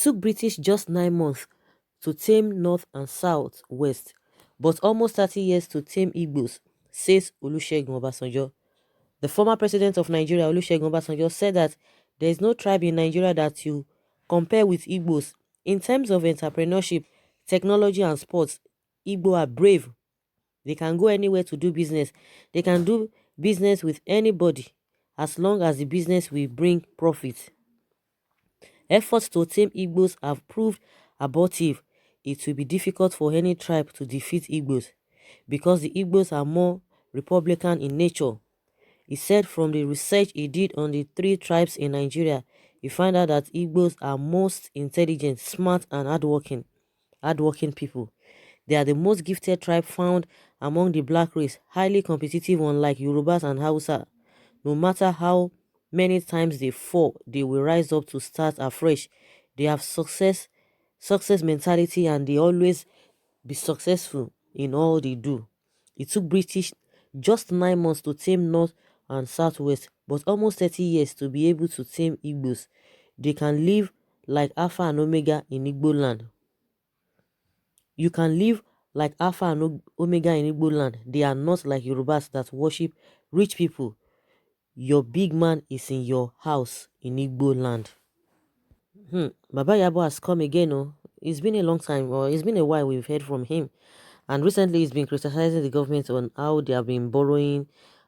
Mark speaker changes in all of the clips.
Speaker 1: took British just 9 months to tame North and South West, but almost 30 years to tame Igbos, says Olusegun Obasanjo. The former president of Nigeria, Olusegun Obasanjo, said that there is no tribe in Nigeria that you compare with Igbos. In terms of entrepreneurship, technology, and sports, Igbo are brave. They can go anywhere to do business. They can do business with anybody as long as the business will bring profit. Efforts to tame Igbos have proved abortive. It will be difficult for any tribe to defeat Igbos because the Igbos are more republican in nature. He said from the research he did on the 3 tribes in Nigeria, he found out that Igbos are most intelligent, smart, and hardworking people. They are the most gifted tribe found among the black race, highly competitive unlike Yorubas and Hausa. No matter how many times they fall, they will rise up to start afresh. They have success mentality, and they always be successful in all they do. It took British just 9 months to tame North and Southwest, but almost 30 years to be able to tame Igbos. They can live like Alpha and Omega in Igbo land. You can live like Alpha and Omega in Igbo land. They are not like Yorubas that worship rich people. Your big man is in your house in Igbo land. Baba Yabo has come again. Oh, it's been a long time, or it's been a while we've heard from him. And recently he's been criticizing the government on how they have been borrowing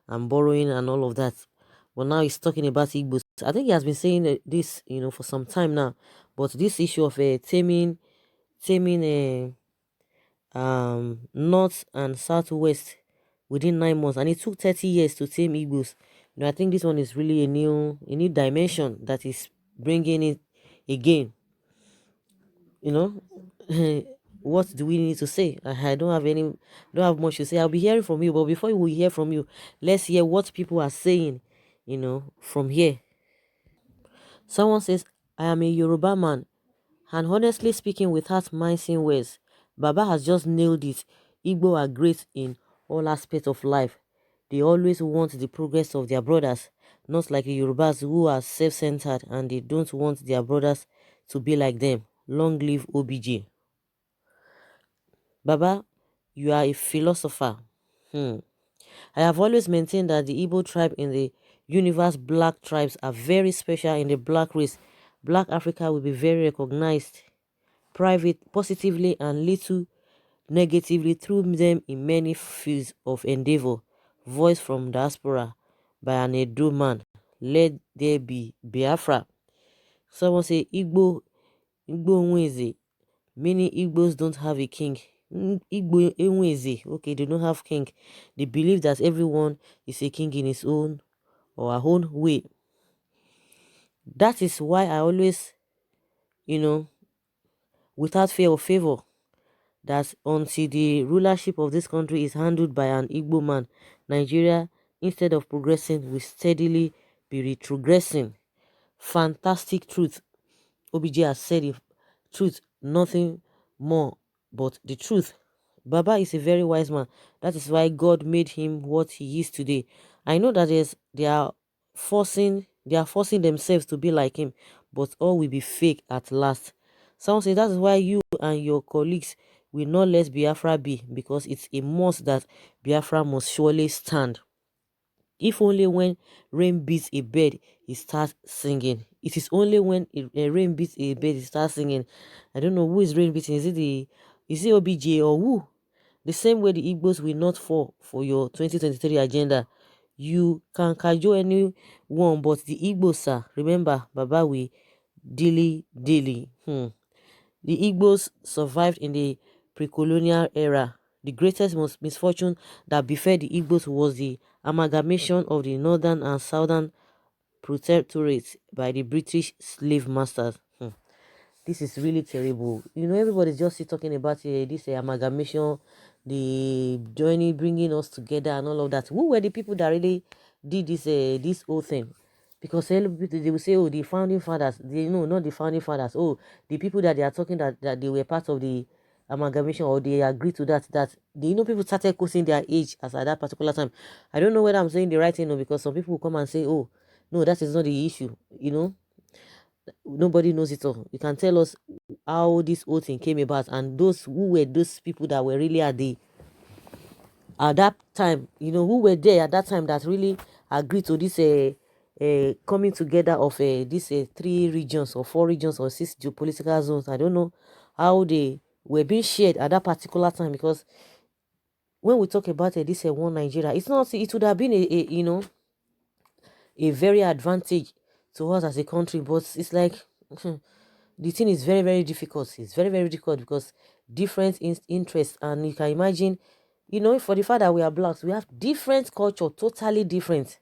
Speaker 1: and all of that. But now he's talking about Igbos. I think he has been saying this, for some time now. But this issue of taming North and Southwest within 9 months, and it took 30 years to tame Igbos. I think this one is really a new dimension that is bringing it again. you know what do we need to say? I don't have much to say. I'll be hearing from you, but before we hear from you, let's hear what people are saying from here. Someone says, I am a Yoruba man, and honestly speaking, without mincing words, Baba has just nailed it. Igbo are great in all aspects of life. They always want the progress of their brothers, not like the Yorubas who are self-centered and they don't want their brothers to be like them. Long live OBJ. Baba, you are a philosopher. Hmm. I have always maintained that the Igbo tribe in the universe, black tribes, are very special in the black race. Black Africa will be very recognized, private, positively, and little negatively through them in many fields of endeavor. Voice from diaspora by an Edo man. Let there be Biafra. Someone say Igbo Nweze. Many Igbos don't have a king. Igbo Enweze. Okay, they don't have king. They believe that everyone is a king in his own or her own way. That is why I always, without fear or favor, that until the rulership of this country is handled by an Igbo man, Nigeria, instead of progressing, will steadily be retrogressing. Fantastic truth. OBJ has said it. Truth, nothing more but the truth. Baba is a very wise man. That is why God made him what he is today. I know that they are forcing themselves to be like him, but all will be fake at last. Someone say that is why you and your colleagues will not let Biafra be, because it's a must that Biafra must surely stand. If only when rain beats a bed, he starts singing. It is only when a rain beats a bed, he starts singing. I don't know who is rain beating. Is it OBJ or who? The same way the Igbos will not fall for your 2023 agenda. You can cajole anyone, but the Igbos, sir, remember, Baba, we daily. The Igbos survived in the pre-colonial era. The greatest misfortune that befell the Igbos was the amalgamation of the northern and southern protectorates by the British slave masters. This is really terrible. Everybody's just talking about this amalgamation, the journey bringing us together and all of that. Who were the people that really did this whole thing? Because they will say, oh, the founding fathers. Not the founding fathers. Oh, the people that they are talking that they were part of the amalgamation, or they agreed to that people started quoting their age as at that particular time. I don't know whether I'm saying the right thing, or because some people will come and say, oh, no, that is not the issue. Nobody knows it all. You can tell us how this whole thing came about, and those who were those people that were really at that time, who were there at that time that really agreed to this coming together of these three regions or four regions or six geopolitical zones. I don't know how they were being shared at that particular time, because when we talk about this one Nigeria, it's not, it would have been a very advantage to us as a country, but it's like the thing is very, very difficult. It's very, very difficult because different interests, and you can imagine, for the fact that we are blacks, we have different culture, totally different.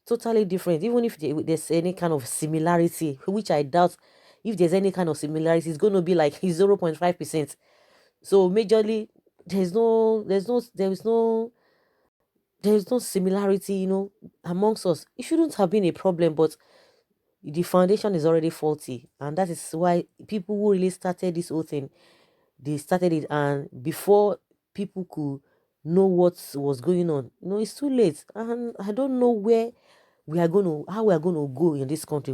Speaker 1: Even if there's any kind of similarity, which I doubt, if there's any kind of similarity, it's going to be like 0.5%. So majorly, there is no similarity, amongst us. It shouldn't have been a problem, but the foundation is already faulty, and that is why people who really started this whole thing, they started it, and before people could know what was going on, it's too late. And I don't know how we are going to go in this country.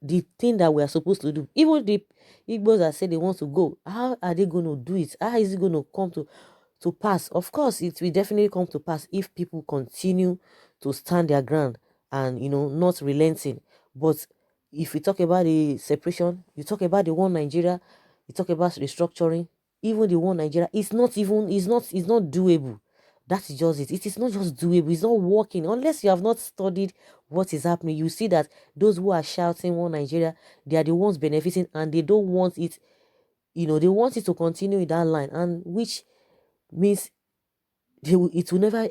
Speaker 1: The thing that we are supposed to do, even the Igbos that say they want to go, how are they going to do it? How is it going to come to pass? Of course, it will definitely come to pass if people continue to stand their ground and not relenting. But if we talk about the separation, you talk about the one Nigeria, you talk about restructuring, even the one Nigeria, it's not doable. That is just it. It is not just doable. It's not working unless you have not studied what is happening. You see that those who are shouting one Nigeria, they are the ones benefiting, and they don't want it. They want it to continue in that line, and which means it will never.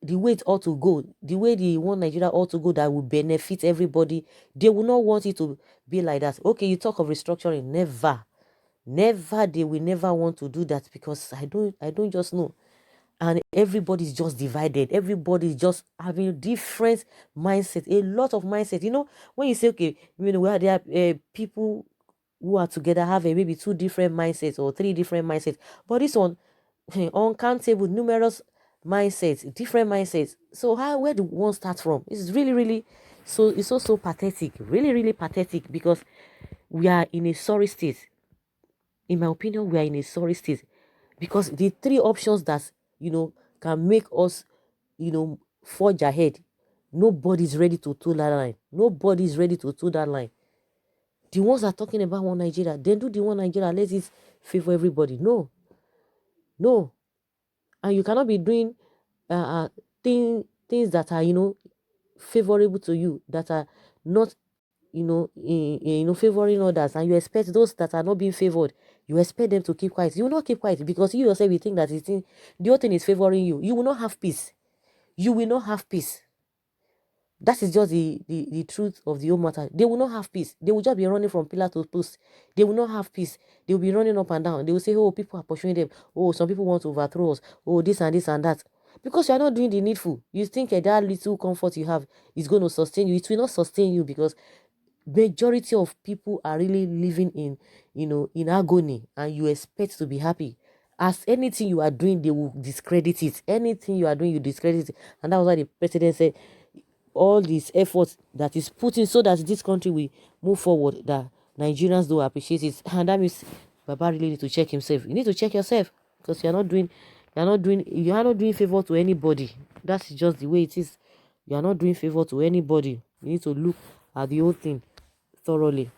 Speaker 1: The way it ought to go, the way the one Nigeria ought to go, that will benefit everybody. They will not want it to be like that. Okay, you talk of restructuring. Never, they will never want to do that, because I don't just know. And everybody's just divided. Everybody's just having different mindset, a lot of mindset. When you say, okay, there are people who are together have maybe two different mindsets or three different mindsets, but this one, uncountable, numerous mindsets, different mindsets. So where do one start from? It's really, really, so it's also pathetic, really, really pathetic, because we are in a sorry state. In my opinion, we are in a sorry state, because the three options that can make us forge ahead, nobody's ready to toe that line. Nobody's ready to toe that line. The ones that are talking about one Nigeria, then do the one Nigeria, let it favor everybody. No, and you cannot be doing uh, uh things that are favorable to you, that are not favoring others, and you expect those that are not being favored, you expect them to keep quiet. You will not keep quiet, because you yourself, you think that the whole thing is favoring you. You will not have peace. You will not have peace. That is just the truth of the whole matter. They will not have peace. They will just be running from pillar to post. They will not have peace. They will be running up and down. They will say, oh, people are pursuing them. Oh, some people want to overthrow us. Oh, this and this and that. Because you are not doing the needful. You think that little comfort you have is going to sustain you. It will not sustain you, because majority of people are really living in agony, and you expect to be happy. As anything you are doing, they will discredit it. Anything you are doing, you discredit it. And that was why the president said all these efforts that is putting so that this country will move forward, that Nigerians do appreciate it. And that means Baba really need to check himself. You need to check yourself, because you are not doing favor to anybody. That's just the way it is. You are not doing favor to anybody. You need to look at the whole thing thoroughly.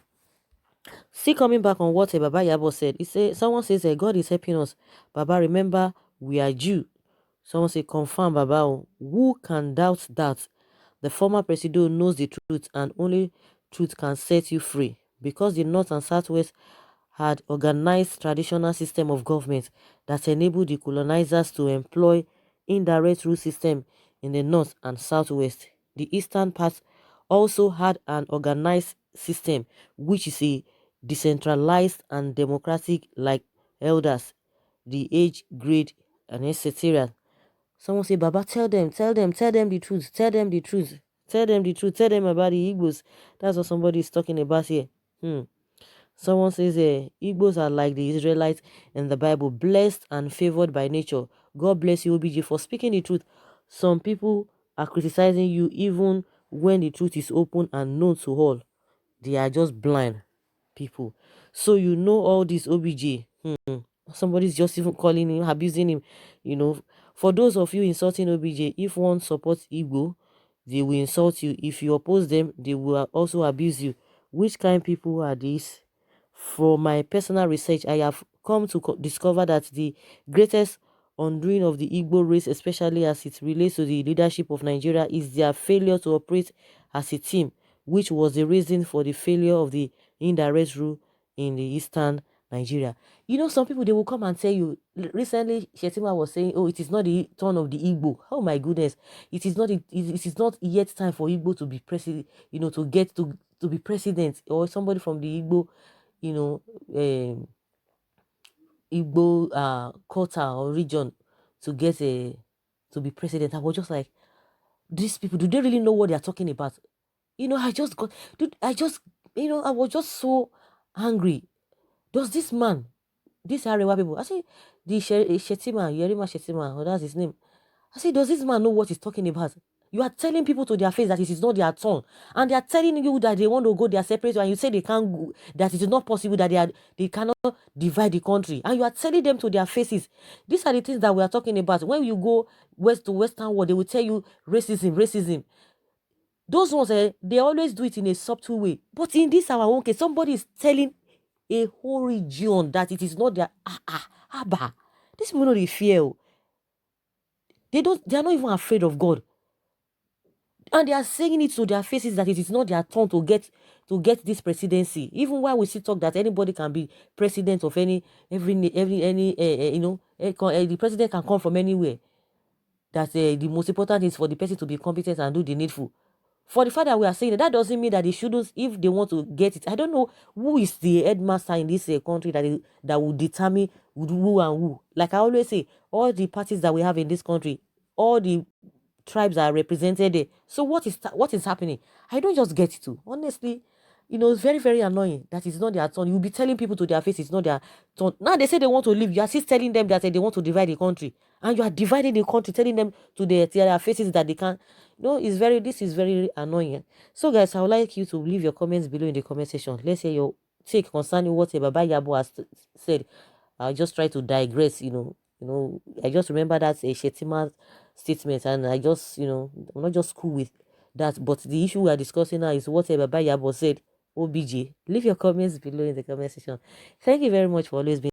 Speaker 1: See, coming back on what Baba Yabo said, someone says God is helping us. Baba, remember we are Jew. Someone say, confirm, Baba. Who can doubt that? The former president knows the truth, and only truth can set you free. Because the North and Southwest had organized traditional system of government that enabled the colonizers to employ indirect rule system in the North and Southwest. The Eastern part also had an organized system, which is a decentralized and democratic, like elders, the age grade, and etc. Someone say, Baba, tell them the truth, tell them the truth, tell them the truth, tell them about the Igbos. That's what somebody is talking about here. Someone says, Igbos are like the Israelites in the Bible, blessed and favored by nature. God bless you, OBJ, for speaking the truth. Some people are criticizing you even when the truth is open and known to all. They are just blind. people. So you know all this OBJ. Somebody's just even calling him, abusing him. You know, for those of you insulting OBJ, if one supports Igbo, they will insult you. If you oppose them, they will also abuse you. Which kind of people are these? From my personal research, I have come to discover that the greatest undoing of the Igbo race, especially as it relates to the leadership of Nigeria, is their failure to operate as a team, which was the reason for the failure of the indirect rule in the eastern Nigeria. You know, some people, they will come and tell you, recently Shetima was saying, oh, it is not the turn of the Igbo. Oh my goodness, it is not it is not yet time for Igbo to be president, you know, to get to be president, or somebody from the Igbo, you know, Igbo quarter or region to get a to be president. I was just like, these people, do they really know what they are talking about? You know, I just got, dude, I just, you know, I was just so angry. Does this man, this Arewa people, I say, the Shetima, Yerima Shetima, or that's his name. I say, does this man know what he's talking about? You are telling people to their face that it is not their turn, and they are telling you that they want to go their separate way, and you say they can't go, that it is not possible, that they cannot divide the country, and you are telling them to their faces. These are the things that we are talking about. When you go west to Western world, they will tell you racism, racism. Those ones, they always do it in a subtle way. But in this our own case, somebody is telling a whole region that it is not their abba. These people know they fear. They are not even afraid of God. And they are saying it to their faces that it is not their turn to get this presidency. Even while we still talk that anybody can be president of the president can come from anywhere. That the most important is for the person to be competent and do the needful. For the fact that we are saying that doesn't mean that they shouldn't, if they want to get it. I don't know who is the headmaster in this country that will determine who and who. Like I always say, all the parties that we have in this country, all the tribes are represented there. So what is happening? I don't just get it too. Honestly, you know, it's very, very annoying that it's not their turn. You'll be telling people to their face it's not their turn. Now they say they want to leave. You are still telling them that they want to divide the country. And you are dividing the country, telling them to their faces that they can't. No, this is very annoying. So guys, I would like you to leave your comments below in the comment section. Let's hear your take concerning what Baba Yabo has said. I'll just try to digress, I just remember that a Shetima statement, and I just, I'm not just cool with that. But the issue we are discussing now is what Baba Yabo said. OBJ. Leave your comments below in the comment section. Thank you very much for always being